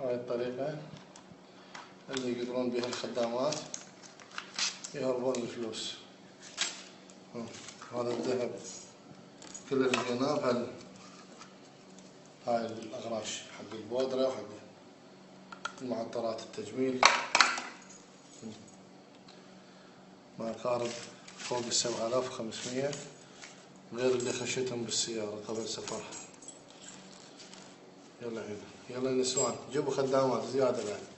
هاي الطريقة اللي يقدرون بها الخدامات يهربون الفلوس. هذا الذهب كله لقيناه بهاي الأغراش حق البودرة وحق المعطرات التجميل. ما يقارب فوق 7500 غير اللي خشيتهم بالسيارة قبل سفرها. يلا هنا، يلا نسوان جيبوا خدامات زيادة بعد.